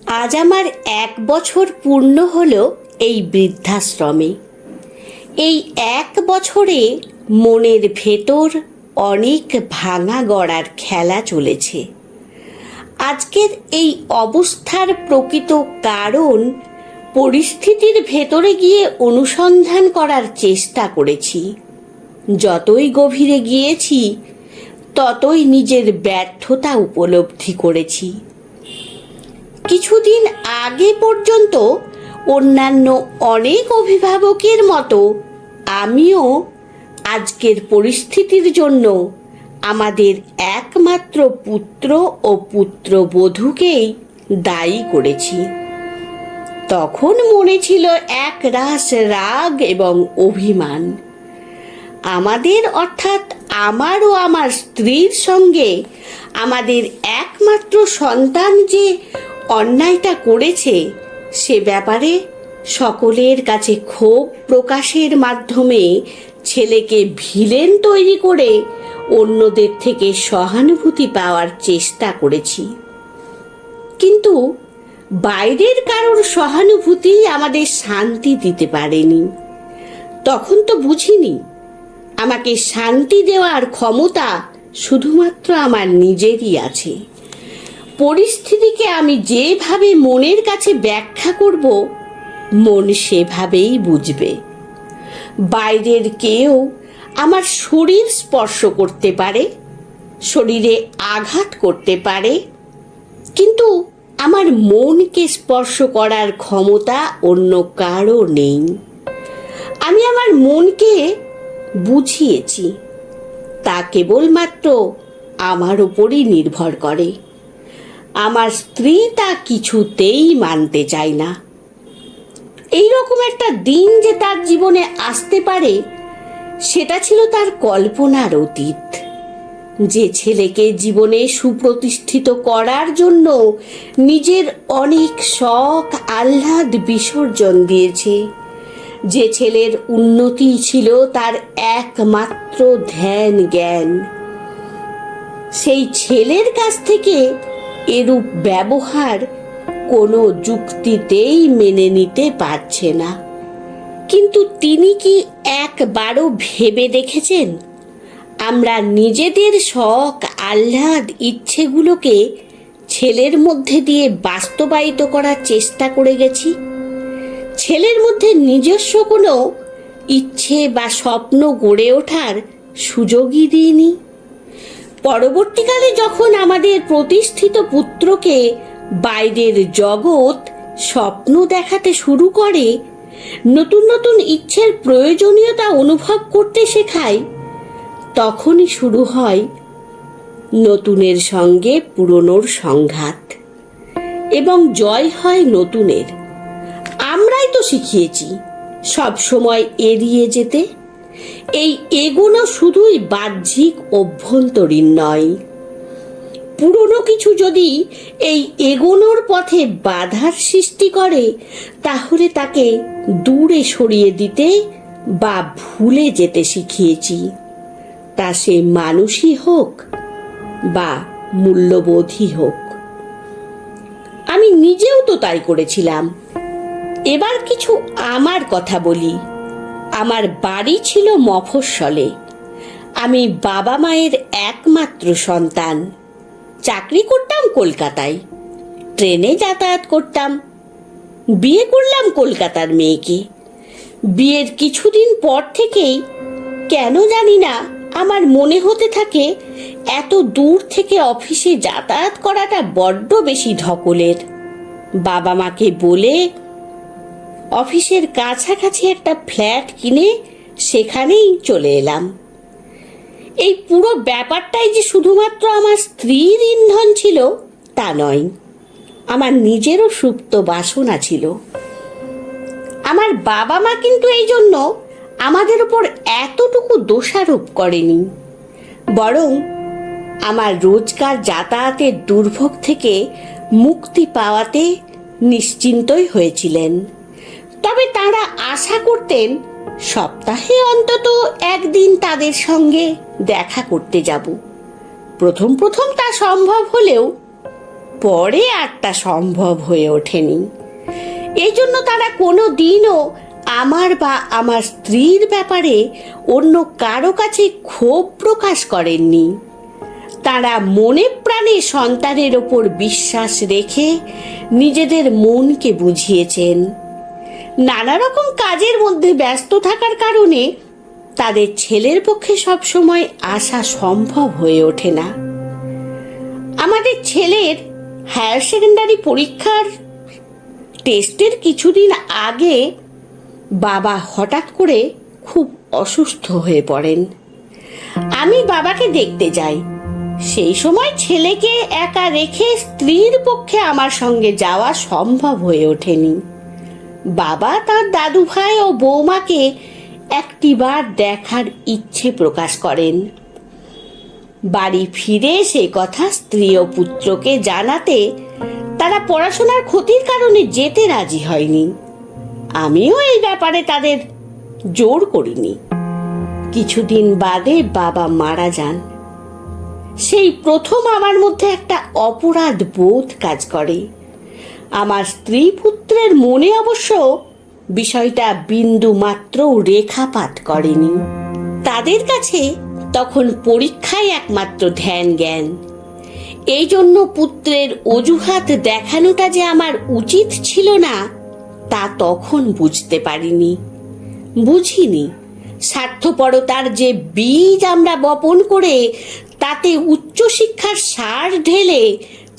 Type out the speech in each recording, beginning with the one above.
আজ আমার 1 বছর পূর্ণ হলো এই বৃদ্ধাশ্রমে। এই 1 বছরে মনের ভেতর অনেক ভাঙা গড়ার খেলা চলেছে। আজকের এই অবস্থার প্রকৃত কারণ পরিস্থিতির ভেতরে গিয়ে অনুসন্ধান করার চেষ্টা করেছি। যতই গভীরে গিয়েছি ততই নিজের ব্যর্থতা উপলব্ধি করেছি। কিছুদিন আগে পর্যন্ত অন্যান্য অনেক অভিভাবকের মতো আমিও আজকের পরিস্থিতির জন্য আমাদের একমাত্র পুত্র ও পুত্রবধূকেই দায়ী করেছি। তখন মনে ছিল একরাশ রাগ এবং অভিমান। আমাদের অর্থাৎ আমার ও আমার স্ত্রীর সঙ্গে আমাদের একমাত্র সন্তান যে অন্যায়টা করেছে সে ব্যাপারে সকলের কাছে ক্ষোভ প্রকাশের মাধ্যমে ছেলেকে ভিলেন তৈরি করে অন্যদের থেকে সহানুভূতি পাওয়ার চেষ্টা করেছি। কিন্তু বাইরের কারোর সহানুভূতি আমাদের শান্তি দিতে পারেনি। তখন তো বুঝিনি আমাকে শান্তি দেওয়ার ক্ষমতা শুধুমাত্র আমার নিজেরই আছে। পরিস্থিতিকে আমি যেভাবে মনের কাছে ব্যাখ্যা করব মন সেভাবেই বুঝবে। বাইরের কেউ আমার শরীর স্পর্শ করতে পারে, শরীরে আঘাত করতে পারে, কিন্তু আমার মনকে স্পর্শ করার ক্ষমতা অন্য কারো নেই। আমি আমার মনকে বুঝিয়েছি, তা কেবলমাত্র আমার উপরই নির্ভর করে। আমার স্ত্রী তা কিছুতেই মানতে চায় না। এইরকম একটা দিন যে তার জীবনে আসতে পারে সেটা ছিল তার কল্পনার অতীত। যে ছেলেকে জীবনে সুপ্রতিষ্ঠিত করার জন্য নিজের অনেক শখ আহ্লাদ বিসর্জন দিয়েছে, যে ছেলের উন্নতি ছিল তার একমাত্র ধ্যান জ্ঞান, সেই ছেলের কাছ থেকে এরূপ ব্যবহার কোনো যুক্তিতেই মেনে নিতে পারছে না। কিন্তু তিনি কি একবারও ভেবে দেখেছেন আমরা নিজেদের শখ আহ্লাদ ইচ্ছেগুলোকে ছেলের মধ্যে দিয়ে বাস্তবায়িত করার চেষ্টা করে গেছি? ছেলের মধ্যে নিজস্ব কোনো ইচ্ছে বা স্বপ্ন গড়ে ওঠার সুযোগই দিইনি। পরবর্তীকালে যখন আমাদের প্রতিষ্ঠিত পুত্রকে বাইরের জগৎ স্বপ্ন দেখাতে শুরু করে, নতুন নতুন ইচ্ছের প্রয়োজনীয়তা অনুভব করতে শেখায়, তখনই শুরু হয় নতুনের সঙ্গে পুরনোর সংঘাত এবং জয় হয় নতুনের। আমরাই তো শিখিয়েছি সব সময় এড়িয়ে যেতে। এই এগোনো শুধুই বাহ্যিক অভ্যন্তরীণ নয়। পুরনো কিছু যদি এই এগোনোর পথে বাধার সৃষ্টি করে তাহলে তাকে দূরে সরিয়ে দিতে বা ভুলে যেতে শিখিয়েছি, তা সে মানুষই হোক বা মূল্যবোধই হোক। আমি নিজেও তো তাই করেছিলাম। এবার কিছু আমার কথা বলি। আমার বাড়ি ছিল মফস্বলে। আমি বাবা মায়ের একমাত্র সন্তান। চাকরি করতাম কলকাতায়, ট্রেনে যাতায়াত করতাম। বিয়ে করলাম কলকাতার মেয়েকে। বিয়ের কিছুদিন পর থেকেই কেন জানি না আমার মনে হতে থাকে এত দূর থেকে অফিসে যাতায়াত করাটা বড্ড বেশি ধকলের। বাবা মাকে বলে অফিসের কাছাকাছি একটা ফ্ল্যাট কিনে সেখানেই চলে এলাম। এই পুরো ব্যাপারটাই যে শুধুমাত্র আমার স্ত্রীর ইন্ধন ছিল তা নয়, আমার নিজেরও সুপ্ত বাসনা ছিল। আমার বাবা মা কিন্তু এই জন্য আমাদের উপর এতটুকু দোষারোপ করেনি, বরং আমার রোজকার যাতায়াতের দুর্ভোগ থেকে মুক্তি পাওয়াতে নিশ্চিন্তই হয়েছিলেন। তবে তারা আশা করতেন সপ্তাহে অন্তত একদিন তাদের সঙ্গে দেখা করতে যাব। প্রথম প্রথম তা সম্ভব হলেও পরে আর তা সম্ভব হয়ে ওঠেনি। এই জন্য তারা কোনো দিনও আমার বা আমার স্ত্রীর ব্যাপারে অন্য কারো কাছে ক্ষোভ প্রকাশ করেননি। তারা মনে প্রাণে সন্তানের ওপর বিশ্বাস রেখে নিজেদের মনকে বুঝিয়েছেন। নানা রকম কাজের মধ্যে ব্যস্ত থাকার কারণে তাদের ছেলের পক্ষে সবসময় আসা সম্ভব হয়ে ওঠে না। আমাদের ছেলের হায়ার সেকেন্ডারি পরীক্ষার টেস্টের কিছুদিন আগে বাবা হঠাৎ করে খুব অসুস্থ হয়ে পড়েন। আমি বাবাকে দেখতে যাই। সেই সময় ছেলেকে একা রেখে স্ত্রীর পক্ষে আমার সঙ্গে যাওয়া সম্ভব হয়ে ওঠেনি। বাবা তার দাদু ভাই ও বৌমাকে একটিবার দেখার ইচ্ছে প্রকাশ করেন। বাড়ি ফিরে সে কথা স্ত্রী ও পুত্রকে জানাতে তারা পড়াশোনার ক্ষতির কারণে যেতে রাজি হয়নি। আমিও এই ব্যাপারে তাদের জোর করিনি। কিছুদিন বাদে বাবা মারা যান। সেই প্রথম আমার মধ্যে একটা অপরাধ বোধ কাজ করে। আমার স্ত্রী পুত্রের মনে অবশ্য বিষয়টা বিন্দু মাত্র রেখাপাত করেনি। তাদের কাছে তখন পরীক্ষায় একমাত্র ধ্যান জ্ঞান। এই জন্য পুত্রের অজুহাত দেখানোটা যে আমার উচিত ছিল না তা তখন বুঝতে পারিনি, বুঝিনি। স্বার্থপরতার যে বীজ আমরা বপন করে তাতে উচ্চশিক্ষার সার ঢেলে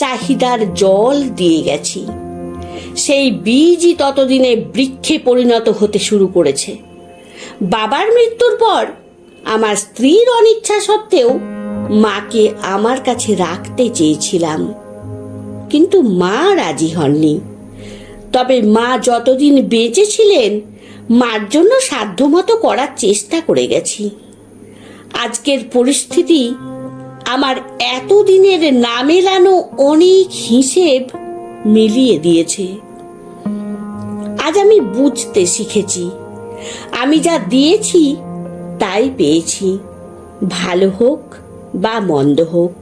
চাহিদার জল দিয়ে গেছি, সেই বীজই ততদিনে বৃক্ষে পরিণত হতে শুরু করেছে। বাবার মৃত্যুর পর আমার স্ত্রীর অনিচ্ছা সত্ত্বেও মাকে আমার কাছে রাখতে চেয়েছিলাম, কিন্তু মা রাজি হননি। তবে মা যতদিন বেঁচে ছিলেন মার জন্য সাধ্যমতো করার চেষ্টা করে গেছি। আজকের পরিস্থিতি আমার এতদিনের না মেলানো অনেক হিসেব মিলিয়ে দিয়েছে। আজ আমি বুঝতে শিখেছি, আমি যা দিয়েছি তাই পেয়েছি। ভালো হোক বা মন্দ হোক,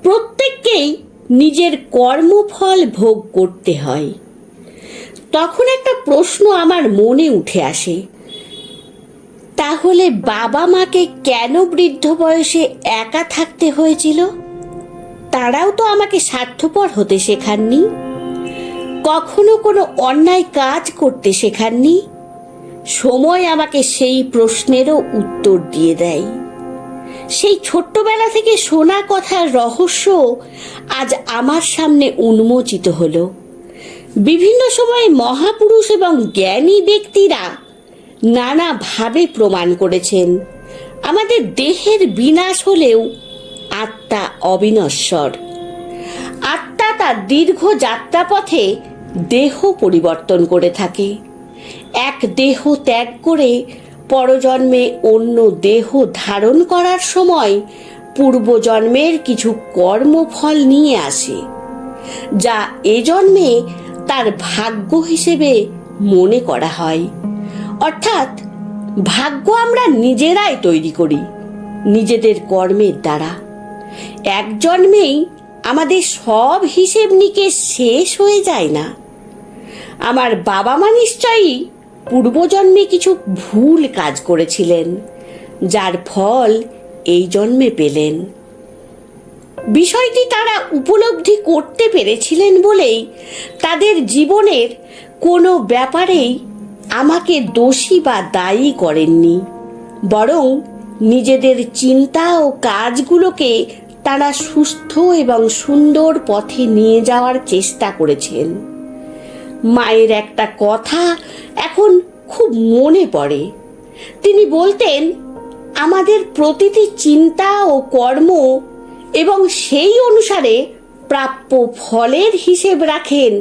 প্রত্যেককেই নিজের কর্মফল ভোগ করতে হয়। তখন একটা প্রশ্ন আমার মনে উঠে আসে, তাহলে বাবা মাকে কেন বৃদ্ধ বয়সে একা থাকতে হয়েছিল? তারাও তো আমাকে স্বার্থপর হতে শেখাননি, কখনো কোনো অন্যায় কাজ করতে শেখাননি। সময় আমাকে সেই প্রশ্নেরও উত্তর দিয়ে দেয়। সেই ছোট্টবেলা থেকে শোনা কথার রহস্য আজ আমার সামনে উন্মোচিত হলো। বিভিন্ন সময়ে মহাপুরুষ এবং জ্ঞানী ব্যক্তিরা নানাভাবে প্রমাণ করেছেন আমাদের দেহের বিনাশ হলেও আত্মা অবিনশ্বর। আত্মা তার দীর্ঘ যাত্রাপথে দেহ পরিবর্তন করে থাকে। এক দেহ ত্যাগ করে পরজন্মে অন্য দেহ ধারণ করার সময় পূর্বজন্মের কিছু কর্মফল নিয়ে আসে, যা এ জন্মে তার ভাগ্য হিসেবে মনে করা হয়। অর্থাৎ ভাগ্য আমরা নিজেরাই তৈরি করি নিজেদের কর্মের দ্বারা। এক জন্মেই আমাদের সব হিসেব নিকেশ শেষ হয়ে যায় না। আমার বাবা মা নিশ্চয়ই পূর্বজন্মে কিছু ভুল কাজ করেছিলেন, যার ফল এই জন্মে পেলেন। বিষয়টি তারা উপলব্ধি করতে পেরেছিলেন বলেই তাদের জীবনের কোনো ব্যাপারেই আমাকে দোষী বা দায়ী করেননি, বরং নিজেদের চিন্তা ও কাজগুলোকে তারা সুস্থ এবং সুন্দর পথে নিয়ে যাওয়ার চেষ্টা করেছেন। মায়ের একটা কথা এখন খুব মনে পড়ে। তিনি বলতেন, আমাদের প্রতিটি চিন্তা ও কর্ম এবং সেই অনুসারে প্রাপ্য ফলের হিসেব রাখেন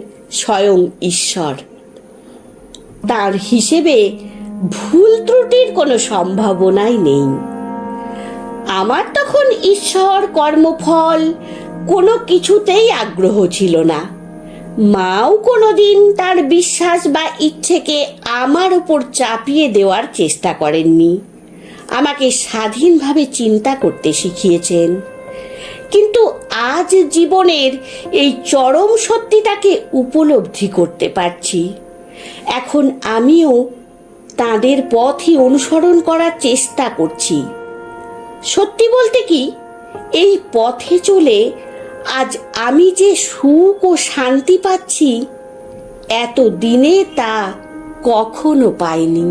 স্বয়ং ঈশ্বর। তার হিসেবে ভুল ত্রুটির কোনো সম্ভাবনাই নেই। আমার তখন ঈশ্বর, কর্মফল কোনো কিছুতেই আগ্রহ ছিল না। মাও কোনোদিন তার বিশ্বাস বা ইচ্ছেকে আমার উপর চাপিয়ে দেওয়ার চেষ্টা করেননি। আমাকে স্বাধীনভাবে চিন্তা করতে শিখিয়েছেন। কিন্তু আজ জীবনের এই চরম সত্যিটাকে উপলব্ধি করতে পারছি। এখন আমিও তাদের পথই অনুসরণ করার চেষ্টা করছি। সত্যি বলতে কি, এই পথে চলে আজ আমি যে সুখ ও শান্তি পাচ্ছি, এত দিনে তা কখনো পাইনি।